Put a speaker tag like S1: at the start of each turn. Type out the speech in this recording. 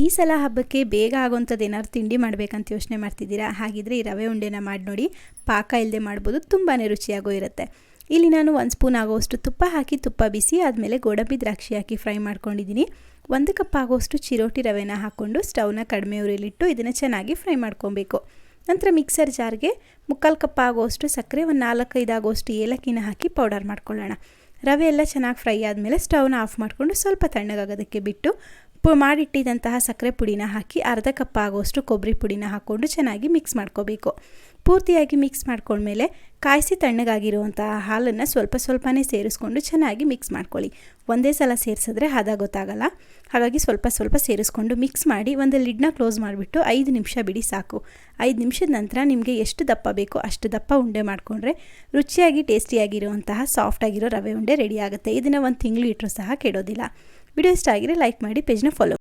S1: ಈ ಸಲ ಹಬ್ಬಕ್ಕೆ ಬೇಗ ಆಗೋಂಥದ್ದು ಏನಾದ್ರು ತಿಂಡಿ ಮಾಡಬೇಕಂತ ಯೋಚನೆ ಮಾಡ್ತಿದ್ದೀರಾ? ಹಾಗಿದ್ರೆ ಈ ರವೆ ಉಂಡೆನ ಮಾಡಿ ನೋಡಿ. ಪಾಕ ಇಲ್ಲದೆ ಮಾಡ್ಬೋದು, ತುಂಬಾ ರುಚಿಯಾಗೂ ಇರುತ್ತೆ. ಇಲ್ಲಿ ನಾನು 1 ಸ್ಪೂನ್ ಆಗೋಷ್ಟು ತುಪ್ಪ ಹಾಕಿ, ತುಪ್ಪ ಬಿಸಿ ಆದಮೇಲೆ ಗೋಡಂಬಿ ದ್ರಾಕ್ಷಿ ಹಾಕಿ ಫ್ರೈ ಮಾಡ್ಕೊಂಡಿದ್ದೀನಿ. 1 ಕಪ್ ಆಗೋಷ್ಟು ಚಿರೋಟಿ ರವೆನ ಹಾಕ್ಕೊಂಡು ಸ್ಟವ್ನ ಕಡಿಮೆ ಉರಿಲಿಟ್ಟು ಇದನ್ನು ಚೆನ್ನಾಗಿ ಫ್ರೈ ಮಾಡ್ಕೊಬೇಕು. ನಂತರ ಮಿಕ್ಸರ್ ಜಾರ್ಗೆ 3/4 ಕಪ್ ಆಗೋಷ್ಟು ಸಕ್ಕರೆ, 1 4-5 ಆಗೋಷ್ಟು ಏಲಕ್ಕಿನ ಹಾಕಿ ಪೌಡರ್ ಮಾಡ್ಕೊಳ್ಳೋಣ. ರವೆ ಎಲ್ಲ ಚೆನ್ನಾಗಿ ಫ್ರೈ ಆದಮೇಲೆ ಸ್ಟವ್ನ ಆಫ್ ಮಾಡಿಕೊಂಡು ಸ್ವಲ್ಪ ತಣ್ಣಗಾಗೋದಕ್ಕೆ ಬಿಟ್ಟು ಮಾಡಿಟ್ಟಿದ್ದಂತಹ ಸಕ್ಕರೆ ಪುಡಿನ ಹಾಕಿ 1/2 ಕಪ್ ಆಗೋಷ್ಟು ಕೊಬ್ಬರಿ ಪುಡಿನ ಹಾಕ್ಕೊಂಡು ಚೆನ್ನಾಗಿ ಮಿಕ್ಸ್ ಮಾಡ್ಕೋಬೇಕು. ಪೂರ್ತಿಯಾಗಿ ಮಿಕ್ಸ್ ಮಾಡ್ಕೊಂಡ್ಮೇಲೆ ಕಾಯಿಸಿ ತಣ್ಣಗಾಗಿರುವಂತಹ ಹಾಲನ್ನು ಸ್ವಲ್ಪನೇ ಸೇರಿಸ್ಕೊಂಡು ಚೆನ್ನಾಗಿ ಮಿಕ್ಸ್ ಮಾಡ್ಕೊಳ್ಳಿ. ಒಂದೇ ಸಲ ಸೇರಿಸಿದ್ರೆ ಹದ ಗೊತ್ತಾಗಲ್ಲ. ಹಾಗಾಗಿ ಸ್ವಲ್ಪ ಸೇರಿಸ್ಕೊಂಡು ಮಿಕ್ಸ್ ಮಾಡಿ ಒಂದು ಲಿಡ್ನ ಕ್ಲೋಸ್ ಮಾಡಿಬಿಟ್ಟು 5 ನಿಮಿಷ ಬಿಡಿ ಸಾಕು. 5 ನಿಮಿಷದ ನಂತರ ನಿಮಗೆ ಎಷ್ಟು ದಪ್ಪ ಬೇಕೋ ಅಷ್ಟು ದಪ್ಪ ಉಂಡೆ ಮಾಡಿಕೊಂಡ್ರೆ ರುಚಿಯಾಗಿ ಟೇಸ್ಟಿಯಾಗಿರುವಂತಹ ಸಾಫ್ಟಾಗಿರೋ ರವೆ ಉಂಡೆ ರೆಡಿ ಆಗುತ್ತೆ. ಇದನ್ನು 1 ತಿಂಗಳು ಇಟ್ಟರೂ ಸಹ ಕೆಡೋದಿಲ್ಲ. ವಿಡಿಯೋ ಇಷ್ಟ ಆಗಿದ್ರೆ ಲೈಕ್ ಮಾಡಿ, ಪೇಜ್ನ ಫಾಲೋ